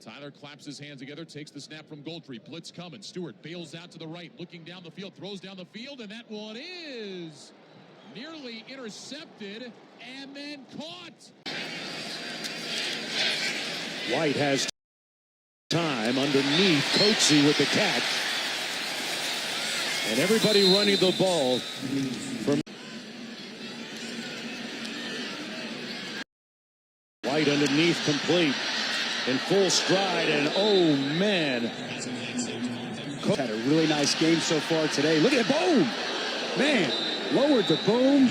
Tyler claps his hands together, takes the snap from Goldtree. Blitz coming. Stewart bails out to the right, looking down the field, throws down the field, and that one is nearly intercepted and then caught. White has time underneath Coatsy with the catch. And everybody running the ball from White underneath, complete in full stride, and oh man, had a really nice game so far today. Look at it, boom, man, lowered the boom.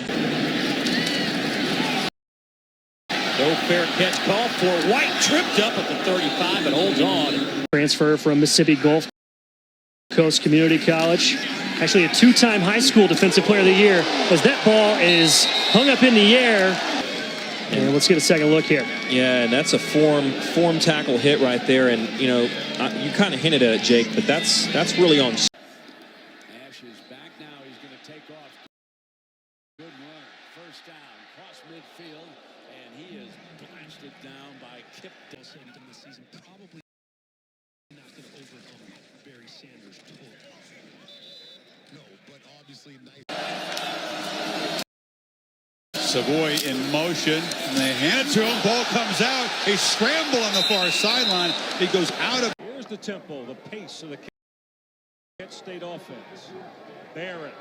No fair catch called for. White tripped up at the 35 and holds on. Transfer from Mississippi Gulf Coast Community College. Actually a two-time high school defensive player of the year, as that ball is hung up in the air. And let's get a second look here. Yeah, and that's a form tackle hit right there. And, you know, you kind of hinted at it, Jake, but that's really on. Ash is back now. He's going to take off. Good run. First down. Cross midfield. And he is blasted down by Kip. In the season, probably not going to overcome Barry Sanders' total. No, but obviously nice. Savoy in motion, and they hand it to him. Ball comes out. A scramble on the far sideline. He goes out of. Here's the tempo, the pace of the Kent State offense. Barrett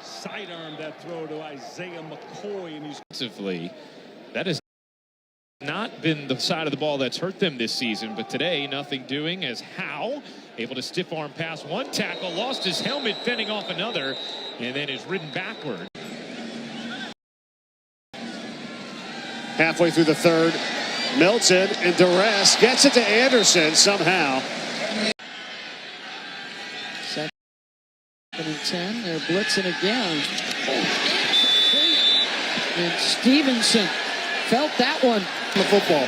sidearmed that throw to Isaiah McCoy, and he's Defensively, that has not been the side of the ball that's hurt them this season, but today nothing doing as Howe able to stiff arm pass one tackle, lost his helmet fending off another, and then is ridden backward. Halfway through the third, Milton in duress, gets it to Anderson somehow. 2nd and 10, they're blitzing again. And Stevenson felt that one. The football.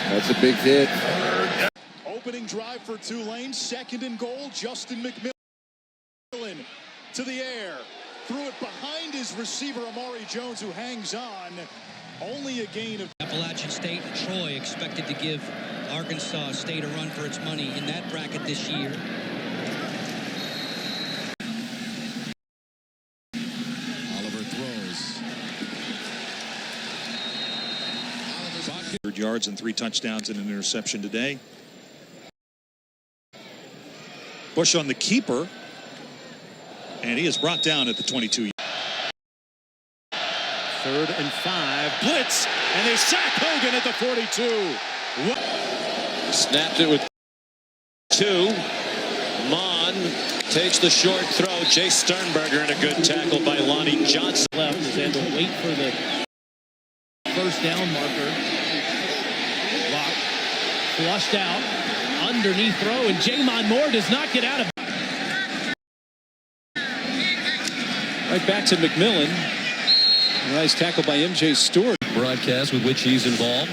That's a big hit. Opening drive for Tulane, 2nd and goal. Justin McMillan to the air. Threw it behind his receiver, Amari Jones, who hangs on. Only a gain of... Appalachian State and Troy expected to give Arkansas State a run for its money in that bracket this year. Oliver throws. 100 yards and 3 touchdowns and an interception today. Bush on the keeper. And he is brought down at the 22. 3rd and 5. Blitz, and they sack Hogan at the 42. Snapped it with 2. Mon takes the short throw. Jay Sternberger, and a good tackle by Lonnie Johnson. Left is able to wait for the first down marker. Lock. Flushed out. Underneath throw, and Jamon Moore does not get out of. Right back to McMillan. Nice tackle by M.J. Stewart. Broadcast with which he's involved.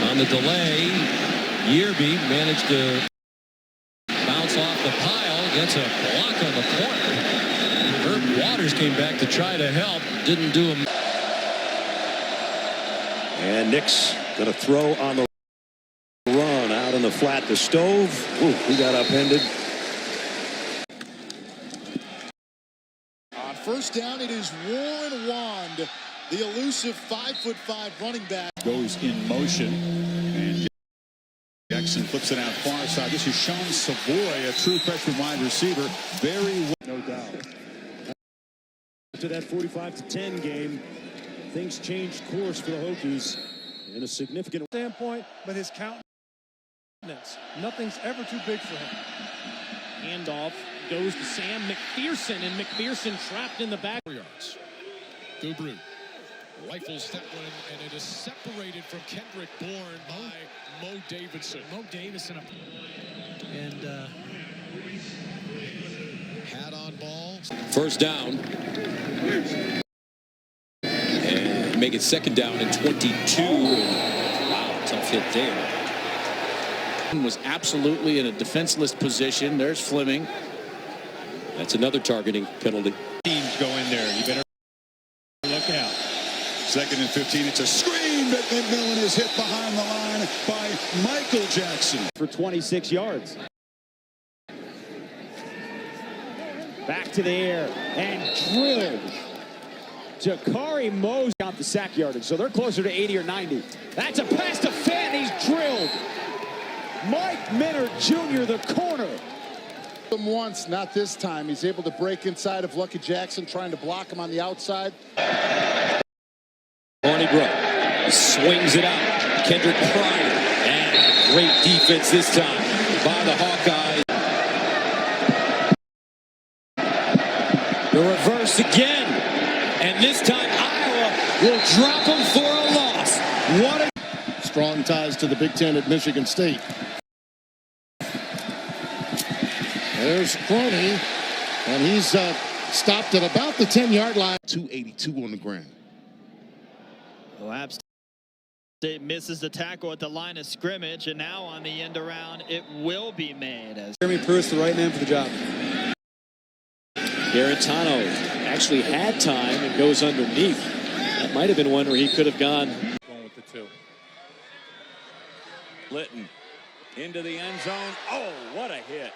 On the delay, Yearby managed to bounce off the pile, gets a block on the corner. Herb Waters came back to try to help, didn't do him. And Nick's going to throw on the run out in the flat to Stove. Ooh, he got upended. First down, it is Warren Wand, the elusive 5'5" running back. Goes in motion. And Jackson flips it out far side. This is Sean Savoy, a true freshman wide receiver. Very well. No doubt. After that 45-10 game, things changed course for the Hokies in a significant standpoint, but his countenance, nothing's ever too big for him. Handoff goes to Sam McPherson, and McPherson trapped in the back. Yards. Gubru rifles that one, and it is separated from Kendrick Bourne by Mo Davidson. Mo Davidson. And had on ball. First down. And make it 2nd down and 22. Wow, tough hit there. Was absolutely in a defenseless position. There's Fleming. That's another targeting penalty. Teams go in there. You better look out. 2nd and 15. It's a screen, but McMillan is hit behind the line by Michael Jackson. For 26 yards. Back to the air and drilled. Jakari Mose got the sack yardage, so they're closer to 80 or 90. That's a pass to Fenn. He's drilled. Mike Minner Jr., the corner. Once, not this time. He's able to break inside of Lucky Jackson, trying to block him on the outside. Barney Brook swings it out. Kendrick Pryor, and great defense this time by the Hawkeyes. The reverse again, and this time Iowa will drop him for a loss. What a Strong ties to the Big Ten at Michigan State. There's Crony, and he's stopped at about the 10-yard line. 282 on the ground. Well, App State misses the tackle at the line of scrimmage, and now on the end around, it will be made. As Jeremy Pruitt, the right man for the job. Garantano actually had time and goes underneath. That might have been one where he could have gone. Going with the 2. Litton into the end zone. Oh, what a hit.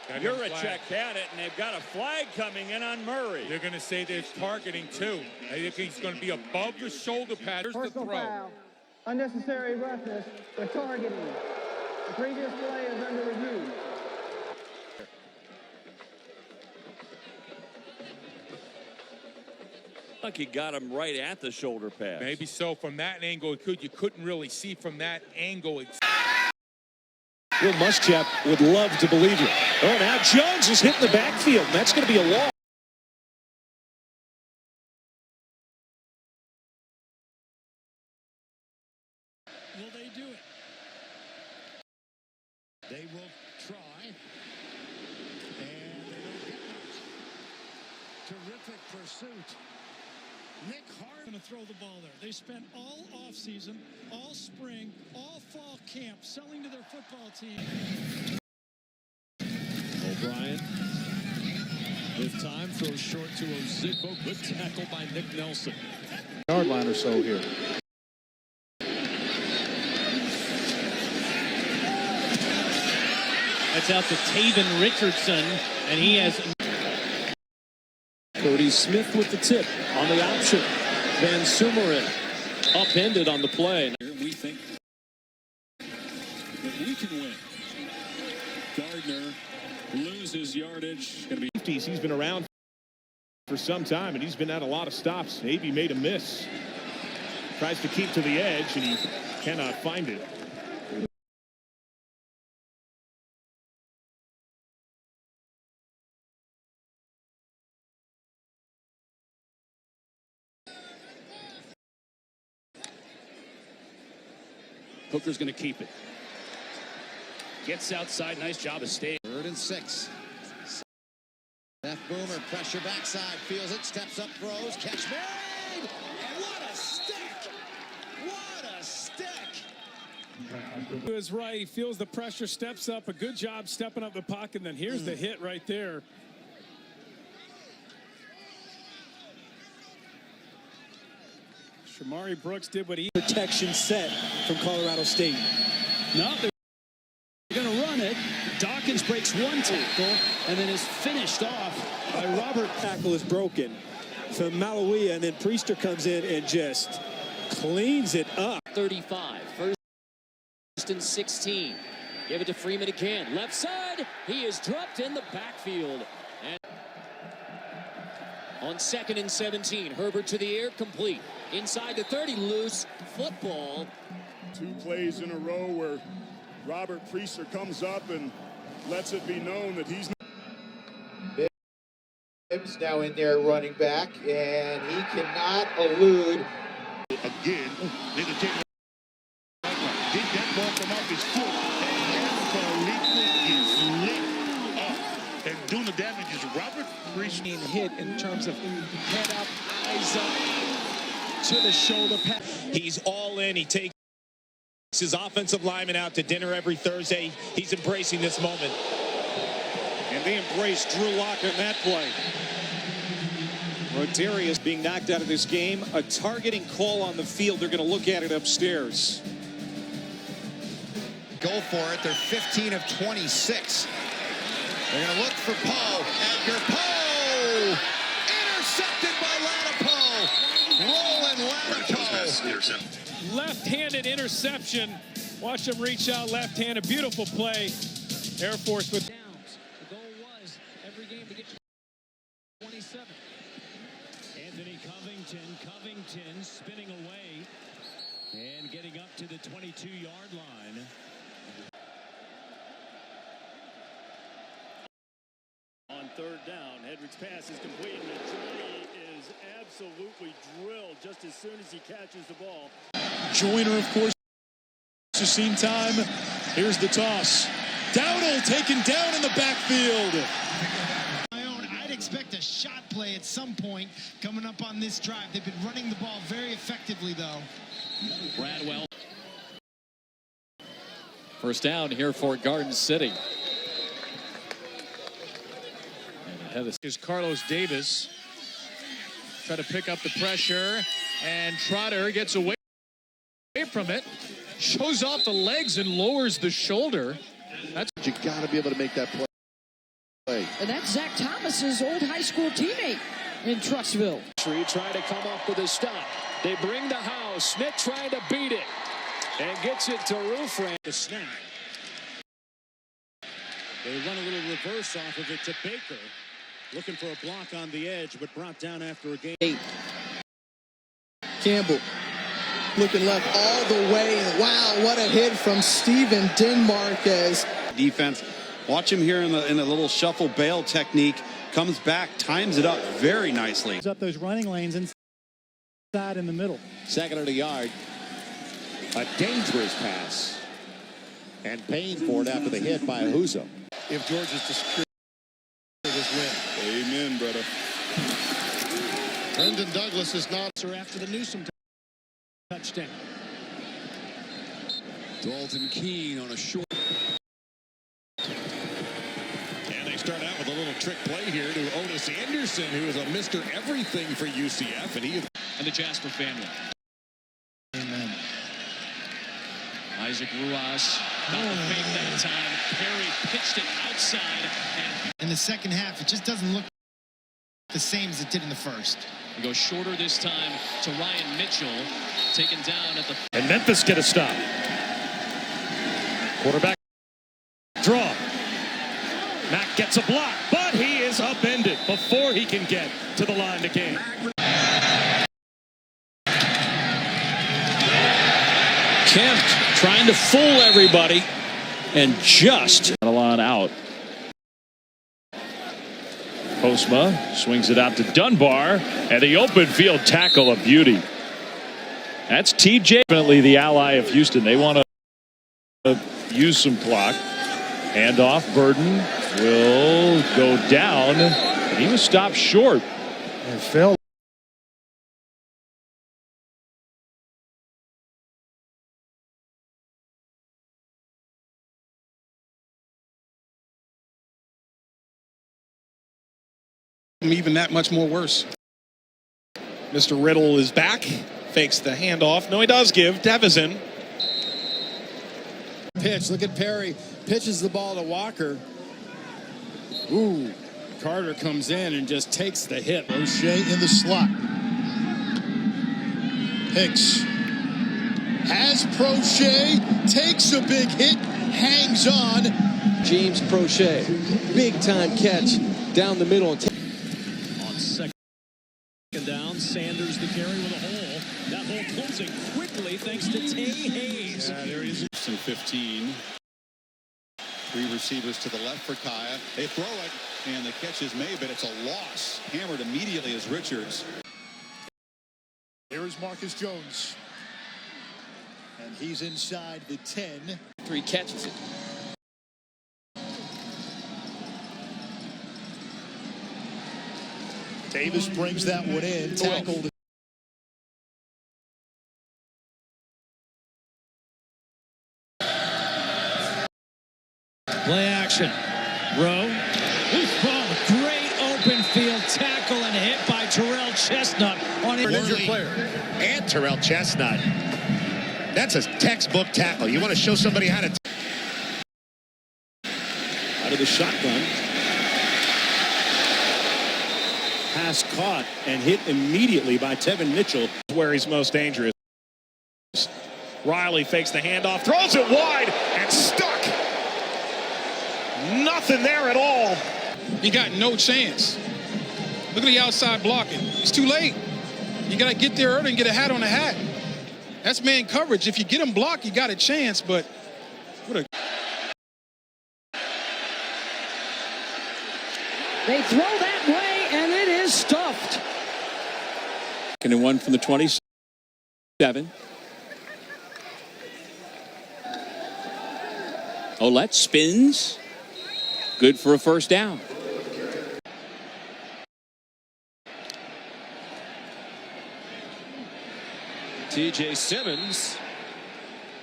Juracek had it, and they've got a flag coming in on Murray. They're going to say there's targeting too. I think he's going to be above the shoulder pad. Here's the throw. Foul. Unnecessary roughness for targeting. The previous play is under review. Like he got him right at the shoulder pad. Maybe so. From that angle, you couldn't really see from that angle. Will Muschamp would love to believe you. Oh, now Jones is hitting the backfield. That's going to be a loss. Will they do it? They will try. And they don't get much. Terrific pursuit. Nick Hart going to throw the ball there. They spent all offseason, all spring, all fall camp selling to their football team. O'Brien with time throws short to Ozigbo. Good tackle by Nick Nelson. Yard line or so here. That's out to Taven Richardson, and he has. Cody Smith with the tip on the option. Van Sumeren upended on the play. We think that we can win. Gardner loses yardage. Going to be. He's been around for some time, and he's been at a lot of stops. Maybe made a miss. Tries to keep to the edge, and he cannot find it. Hooker's going to keep it. Gets outside. Nice job of staying. 3rd and 6. Seth Boomer, pressure backside, feels it, steps up, throws, catch made! And what a stick! What a stick! To his right, he feels the pressure, steps up. A good job stepping up the pocket, and then here's the hit right there. Shamari Brooks did what he... Protection set from Colorado State. No, they're going to run it. Dawkins breaks one tackle and then is finished off by Robert. Tackle is broken from Malawia, and then Priester comes in and just cleans it up. 35, 1st and 16. Give it to Freeman again. Left side, he is dropped in the backfield. And on 2nd and 17, Herbert to the air, complete. Inside the 30, loose football. 2 plays in a row where Robert Priester comes up and lets it be known that he's not. Bibbs now in there running back, and he cannot elude. Again, they can take did that ball come off his foot, and is lit up. And doing the damage is Robert Priester. Being hit in terms of head up, eyes up, to the shoulder pad. He's all in. He takes his offensive lineman out to dinner every Thursday. He's embracing this moment. And they embrace Drew Locker in that play. Roderi is being knocked out of this game. A targeting call on the field. They're going to look at it upstairs. Go for it. They're 15 of 26. They're going to look for Poe. Edgar Poe! Intercepted by Latipo. Roland Latipo. Left-handed interception. Watch him reach out left-handed. Beautiful play. Air Force with downs. The goal was every game to get to 27. Anthony Covington spinning away and getting up to the 22-yard line. on third down. Hedrick's pass is complete, and the journey is absolutely drilled just as soon as he catches the ball. Joyner, of course, has seen time. Here's the toss. Dowdle taken down in the backfield. I'd expect a shot play at some point coming up on this drive. They've been running the ball very effectively, though. Bradwell. First down here for Garden City. And ahead is Carlos Davis. Try to pick up the pressure, and Trotter gets away from it. Shows off the legs and lowers the shoulder. That's you got to be able to make that play. And that's Zach Thomas's old high school teammate in Trussville. Trying to come up with a stop. They bring the house. Smith trying to beat it and gets it to Rufran. The snap. They run a little reverse off of it to Baker. Looking for a block on the edge, but brought down after a game. Campbell looking left all the way. And wow, what a hit from Steven Denmarquez. Defense. Watch him here in the little shuffle bail technique. Comes back, times it up very nicely. Up those running lanes inside in the middle. Second and a yard. A dangerous pass. And paying for it after the hit by Ahuzo. If George is to secure this win. Amen, brother. Brendan Douglas is not. After the Newsome touchdown. Dalton Keene on a short. And they start out with a little trick play here to Otis Anderson, who is a Mr. Everything for UCF, and the Jasper family. Amen. Isaac Ruas got the fake that time. Perry pitched it outside. And in the second half, it just doesn't look the same as it did in the first. He goes shorter this time to Ryan Mitchell, taken down at the. And Memphis get a stop. Quarterback draw. Mack gets a block, but he is upended before he can get to the line to gain. Kemp trying to fool everybody and just a line out. Postma swings it out to Dunbar, and the open field tackle, a beauty. That's TJ, definitely the ally of Houston. They want to use some clock. Hand off, Burden will go down, and he was stopped short. And Phil. even that much more worse. Mr. Riddle is back, fakes the handoff. No, he does give. Davison. Pitch, look at Perry, pitches the ball to Walker. Ooh, Carter comes in and just takes the hit. O'Shea in the slot. Hicks has Prochet, takes a big hit, hangs on. James Prochet, big time catch down the middle. On second down, Sanders the carry with a hole. That hole closing quickly thanks to Tay Hayes. There he is. 15. Three receivers to the left for Kaya. They throw it, and the catch is made, but it's a loss. Hammered immediately as Richards. Here is Marcus Jones. And he's inside the 10. 3 catches it. Davis brings that one in, tackled. Play action. Rowe. Great open field tackle and hit by Terrell Chestnut on an injured player. And Terrell Chestnut. That's a textbook tackle. You want to show somebody how to... Out of the shotgun. Pass caught and hit immediately by Tevin Mitchell. Where he's most dangerous. Riley fakes the handoff, throws it wide, and stuck. Nothing there at all. You got no chance. Look at the outside blocking. It's too late. You got to get there early and get a hat on the hat. That's man coverage. If you get him blocked, you got a chance, but what a... They throw that way, and it is stuffed. And one from the 27. Olette spins. Good for a first down. T.J. Simmons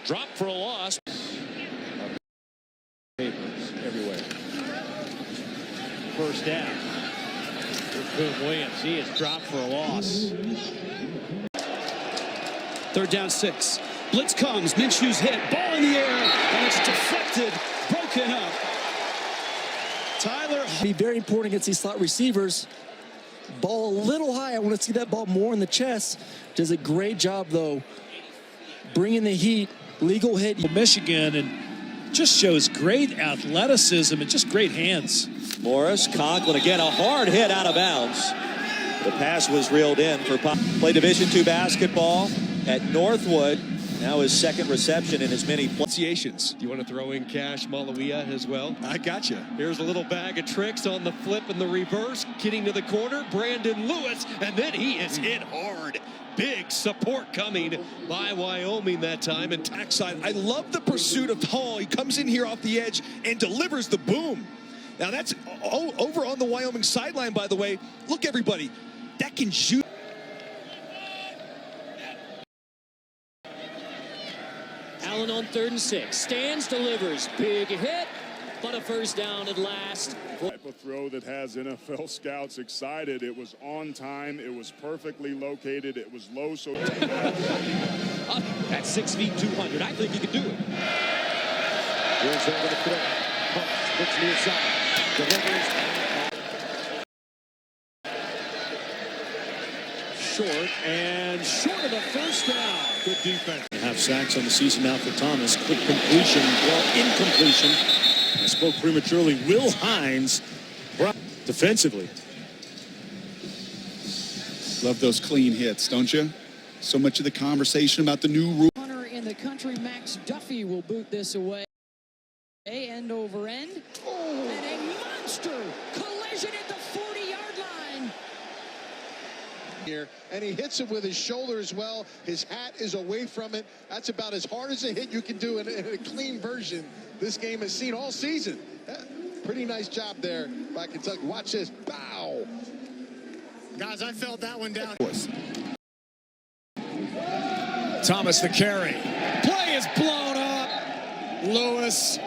dropped for a loss. Papers everywhere. First down. Boom Williams, he is dropped for a loss. 3rd down 6. Blitz comes. Minshew's hit. Ball in the air. And it's deflected. Broken up. Tyler. Be very important against these slot receivers. Ball a little high. I want to see that ball more in the chest. Does a great job, though, bringing the heat. Legal hit. Michigan, and just shows great athleticism and just great hands. Morris, Conklin again, a hard hit out of bounds. The pass was reeled in for play Division II basketball at Northwood. Now his second reception in as many pronunciations. Do you want to throw in Cash Malawia as well? I got you. Here's a little bag of tricks on the flip and the reverse. Getting to the corner, Brandon Lewis, and then he is hit hard. Big support coming by Wyoming that time. And Backside, I love the pursuit of Hall. He comes in here off the edge and delivers the boom. Now that's over on the Wyoming sideline, by the way. Look, everybody, that can shoot. Allen on 3rd and 6. Stands, delivers. Big hit, but a first down at last. Type of throw that has NFL scouts excited. It was on time. It was perfectly located. It was low. So at 6 feet 200, I think he could do it. Here's over the throw. Pumps, looks near side. Delivers. Short and short of the first down. Good defense. Half sacks on the season now for Thomas. Quick completion, well, incompletion. I spoke prematurely. Will Hines defensively. Love those clean hits, don't you? So much of the conversation about the new rule. Hunter in the country, Max Duffy will boot this away. End over end. Oh, and a monster collision at the 40-yard line. Here, and he hits it with his shoulder as well. His hat is away from it. That's about as hard as a hit you can do in a clean version this game has seen all season. Pretty nice job there by Kentucky. Watch this. Bow. guys, I felt that one down. Thomas the carry. Play is blown up. Lewis